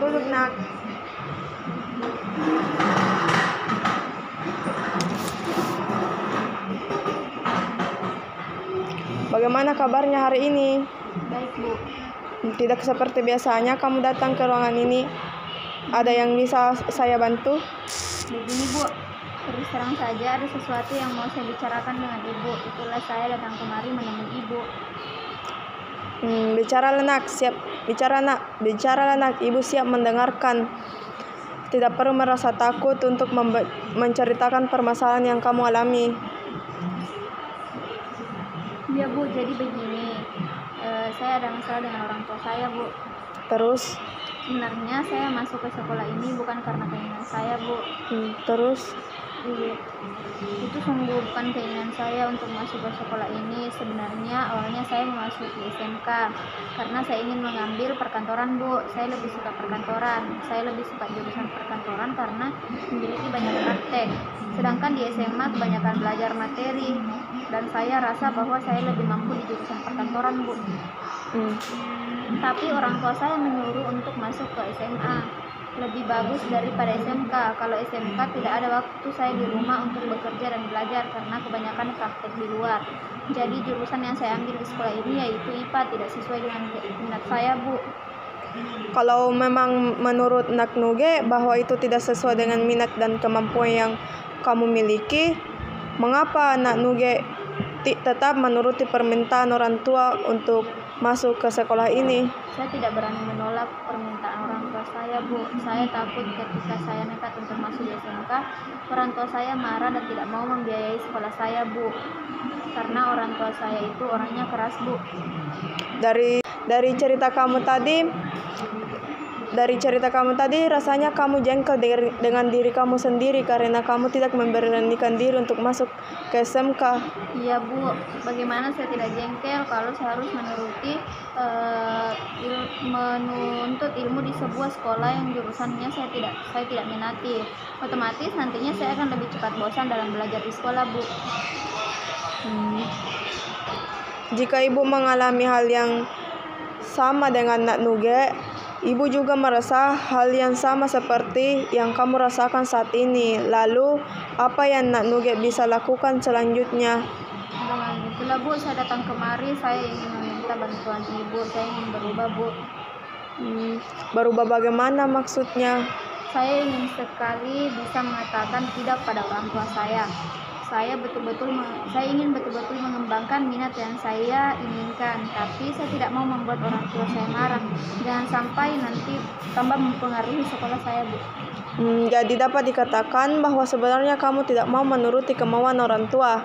duduk nak. Bagaimana kabarnya hari ini? Baik, Bu. Tidak seperti biasanya kamu datang ke ruangan ini. Ada yang bisa saya bantu? Begini, Bu. Terus terang saja ada sesuatu yang mau saya bicarakan dengan Ibu. Itulah saya datang kemari menemui Ibu. Bicaralah nak, siap. Bicaralah nak, Ibu siap mendengarkan. Tidak perlu merasa takut untuk menceritakan permasalahan yang kamu alami. Ya, Bu, jadi begini. Saya ada masalah dengan orang tua saya, Bu. Terus? Sebenarnya saya masuk ke sekolah ini bukan karena keinginan saya, Bu. Terus? Itu sungguh bukan keinginan saya untuk masuk ke sekolah ini. Sebenarnya awalnya saya memasuki SMK karena saya ingin mengambil perkantoran, Bu. Saya lebih suka perkantoran. Saya lebih suka jurusan perkantoran karena memiliki banyak praktek. Sedangkan di SMA kebanyakan belajar materi dan saya rasa bahwa saya lebih mampu di jurusan perkantoran, Bu. Tapi orang tua saya menyuruh untuk masuk ke SMA. Lebih bagus daripada SMK. Kalau SMK tidak ada waktu saya di rumah untuk bekerja dan belajar karena kebanyakan praktek di luar. Jadi jurusan yang saya ambil di sekolah ini yaitu IPA, tidak sesuai dengan minat saya, Bu. Kalau memang menurut Nak Nuge bahwa itu tidak sesuai dengan minat dan kemampuan yang kamu miliki, mengapa Nak Nuge tetap menuruti permintaan orang tua untuk masuk ke sekolah ini? Saya tidak berani menolak permintaan orang tua saya, Bu. Saya takut ketika saya nekat untuk masuk di SMK, orang tua saya marah dan tidak mau membiayai sekolah saya, Bu. Karena orang tua saya itu orangnya keras, Bu. Dari cerita kamu tadi rasanya kamu jengkel dengan diri kamu sendiri karena kamu tidak memberanikan diri untuk masuk ke SMK. Iya, Bu. Bagaimana saya tidak jengkel kalau saya harus menuntut ilmu di sebuah sekolah yang jurusannya saya tidak minati. Otomatis nantinya saya akan lebih cepat bosan dalam belajar di sekolah, Bu. Jika Ibu mengalami hal yang sama dengan Nak Nuge, Ibu juga merasa hal yang sama seperti yang kamu rasakan saat ini. Lalu, apa yang Nak Nuge bisa lakukan selanjutnya? Dengan itulah, Bu, saya datang kemari. Saya ingin meminta bantuan Ibu. Saya ingin berubah, Bu. Berubah bagaimana maksudnya? Saya ingin sekali bisa mengatakan tidak pada orang tua saya. Saya ingin betul-betul mengembangkan minat yang saya inginkan, tapi saya tidak mau membuat orang tua saya marah. Jangan sampai nanti tambah mempengaruhi sekolah saya, Bu. Jadi dapat dikatakan bahwa sebenarnya kamu tidak mau menuruti kemauan orang tua.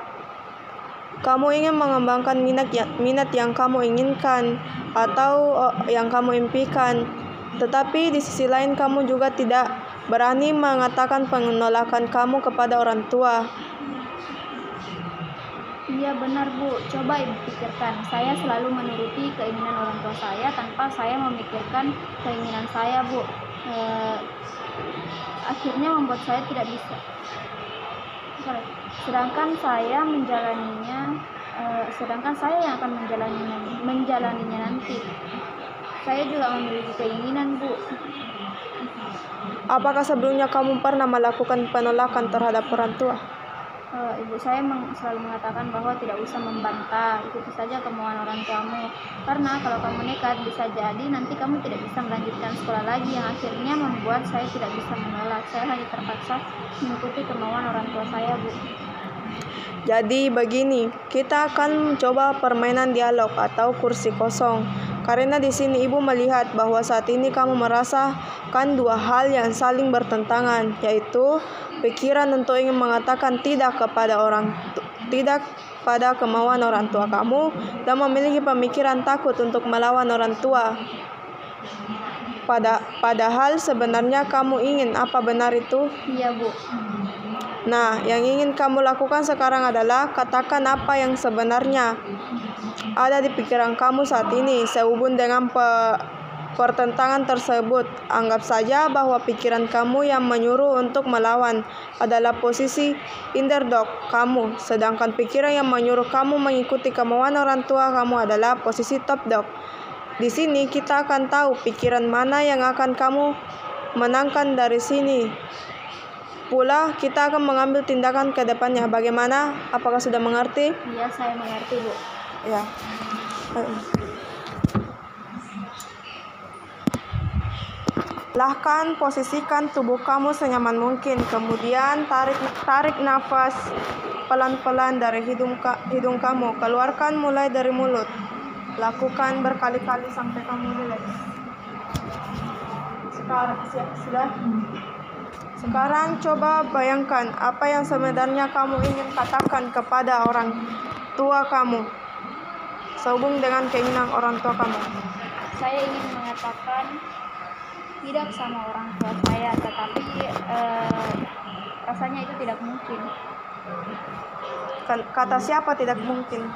Kamu ingin mengembangkan minat yang kamu inginkan atau yang kamu impikan. Tetapi di sisi lain kamu juga tidak berani mengatakan penolakan kamu kepada orang tua. Iya, benar, Bu. Coba Ibu pikirkan. Saya selalu menuruti keinginan orang tua saya tanpa saya memikirkan keinginan saya, Bu. Akhirnya membuat saya tidak bisa. Sedangkan saya yang akan menjalaninya nanti. Saya juga memiliki keinginan, Bu. Apakah sebelumnya kamu pernah melakukan penolakan terhadap orang tua? Ibu saya selalu mengatakan bahwa tidak usah membantah, ikuti saja kemauan orang tuamu. Karena kalau kamu nekat bisa jadi nanti kamu tidak bisa melanjutkan sekolah lagi, yang akhirnya membuat saya tidak bisa menolak. Saya hanya terpaksa mengikuti kemauan orang tua saya, Bu. Jadi begini, kita akan mencoba permainan dialog atau kursi kosong. Karena di sini Ibu melihat bahwa saat ini kamu merasakan dua hal yang saling bertentangan, yaitu pikiran untuk ingin mengatakan tidak pada kemauan orang tua kamu dan memiliki pemikiran takut untuk melawan orang tua. Padahal sebenarnya kamu ingin apa, benar itu? Iya, Bu. Nah, yang ingin kamu lakukan sekarang adalah katakan apa yang sebenarnya ada di pikiran kamu saat ini sehubung dengan pertentangan tersebut. Anggap saja bahwa pikiran kamu yang menyuruh untuk melawan adalah posisi underdog kamu, sedangkan pikiran yang menyuruh kamu mengikuti kemauan orang tua kamu adalah posisi top dog. Di sini kita akan tahu pikiran mana yang akan kamu menangkan dari sini. Pula kita akan mengambil tindakan ke depannya. Bagaimana? Apakah sudah mengerti? Iya, saya mengerti, Bu. Ya. Perlahan posisikan tubuh kamu senyaman mungkin. Kemudian tarik nafas pelan-pelan dari hidung kamu. Keluarkan mulai dari mulut. Lakukan berkali-kali sampai kamu rileks. Sekarang coba bayangkan apa yang sebenarnya kamu ingin katakan kepada orang tua kamu sehubung dengan keinginan orang tua kamu. Saya ingin mengatakan tidak sama orang tua saya, tetapi rasanya itu tidak mungkin. Kata siapa tidak mungkin?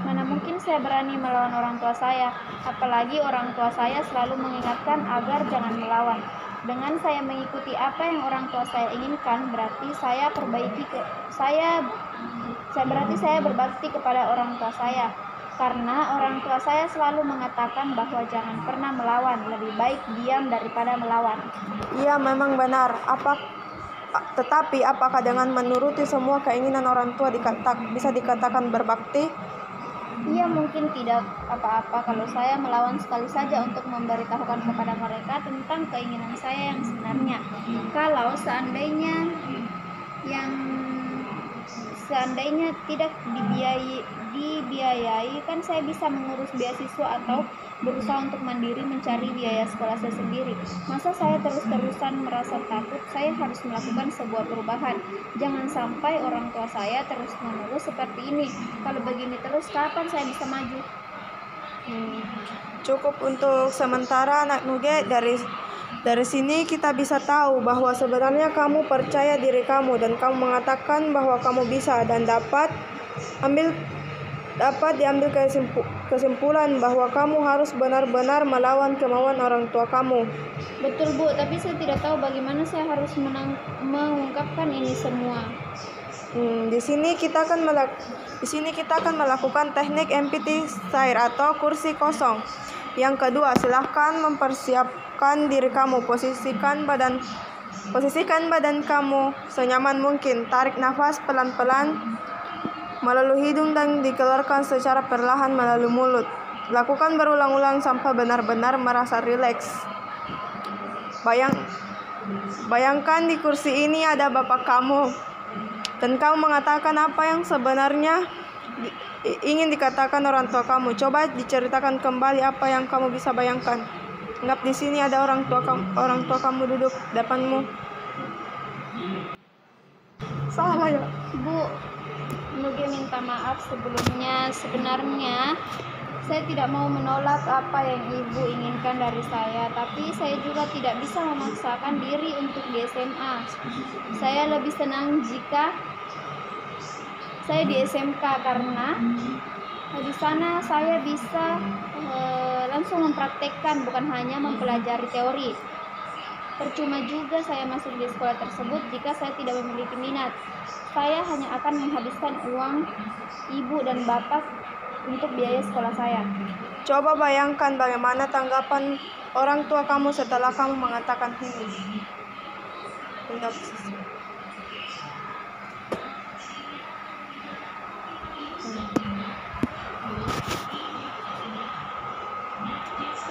Mana mungkin saya berani melawan orang tua saya, apalagi orang tua saya selalu mengingatkan agar jangan melawan. Dengan saya mengikuti apa yang orang tua saya inginkan, berarti saya berbakti kepada orang tua saya. Karena orang tua saya selalu mengatakan bahwa jangan pernah melawan, lebih baik diam daripada melawan. Iya, memang benar. Tetapi apakah dengan menuruti semua keinginan orang tua bisa dikatakan berbakti? Ia mungkin tidak apa-apa kalau saya melawan sekali saja untuk memberitahukan kepada mereka tentang keinginan saya yang sebenarnya. Kalau seandainya tidak dibiayai, kan saya bisa mengurus beasiswa atau berusaha untuk mandiri mencari biaya sekolah saya sendiri. Masa saya terus-terusan merasa takut? Saya harus melakukan sebuah perubahan. Jangan sampai orang tua saya terus-menerus seperti ini. Kalau begini terus, kapan saya bisa maju? Cukup untuk sementara, anak Nuge. Dari sini kita bisa tahu bahwa sebenarnya kamu percaya diri kamu dan kamu mengatakan bahwa kamu bisa dan dapat diambil kesimpulan bahwa kamu harus benar-benar melawan kemauan orang tua kamu. Betul, Bu, tapi saya tidak tahu bagaimana saya harus mengungkapkan ini semua. Di sini kita akan melakukan teknik empty chair atau kursi kosong. Yang kedua, silahkan mempersiapkan diri kamu. Posisikan badan kamu senyaman mungkin. Tarik nafas pelan-pelan melalui hidung dan dikeluarkan secara perlahan melalui mulut. Lakukan berulang-ulang sampai benar-benar merasa rileks. Bayangkan di kursi ini ada bapak kamu dan kamu mengatakan apa yang sebenarnya ingin dikatakan orang tua kamu. Coba diceritakan kembali apa yang kamu bisa bayangkan. Anggap di sini ada orang tua kamu duduk depanmu. Salah ya, Bu. Nuge minta maaf sebelumnya. Sebenarnya saya tidak mau menolak apa yang Ibu inginkan dari saya, tapi saya juga tidak bisa memaksakan diri untuk di SMA. Saya lebih senang jika saya di SMK karena di sana saya bisa langsung mempraktekkan, bukan hanya mempelajari teori. Percuma juga saya masuk di sekolah tersebut jika saya tidak memiliki minat. Saya hanya akan menghabiskan uang ibu dan bapak untuk biaya sekolah saya. Coba bayangkan bagaimana tanggapan orang tua kamu setelah kamu mengatakan ini.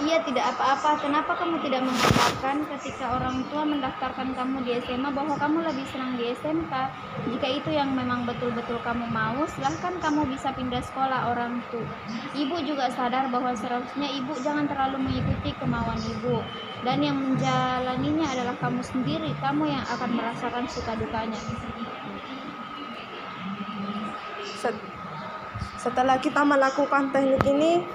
Iya, tidak apa-apa. Kenapa kamu tidak mengatakan ketika orang tua mendaftarkan kamu di SMA bahwa kamu lebih senang di SMK? Jika itu yang memang betul-betul kamu mau, silahkan kamu bisa pindah sekolah orang tua. Ibu juga sadar bahwa seharusnya ibu jangan terlalu mengikuti kemauan ibu. Dan yang menjalaninya adalah kamu sendiri. Kamu yang akan merasakan suka dukanya. Setelah kita melakukan teknik ini,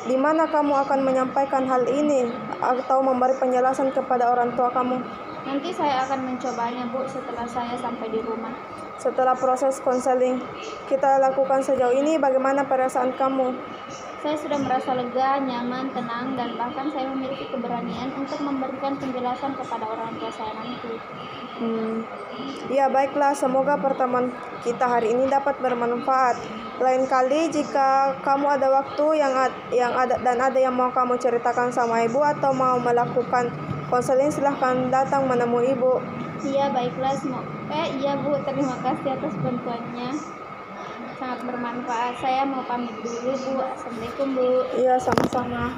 di mana kamu akan menyampaikan hal ini atau memberi penjelasan kepada orang tua kamu? Nanti saya akan mencobanya, Bu, setelah saya sampai di rumah. Setelah proses konseling kita lakukan sejauh ini, bagaimana perasaan kamu? Saya sudah merasa lega, nyaman, tenang, dan bahkan saya memiliki keberanian untuk memberikan penjelasan kepada orang tua saya nanti. Ya, baiklah, semoga pertemuan kita hari ini dapat bermanfaat. Lain kali jika kamu ada waktu yang ada yang mau kamu ceritakan sama ibu atau mau melakukan konseling, silahkan datang menemui ibu. Iya, baiklah. Iya Bu, terima kasih atas bantuannya. Sangat bermanfaat. Saya mau pamit dulu Bu. Assalamualaikum Bu. Iya, sama-sama.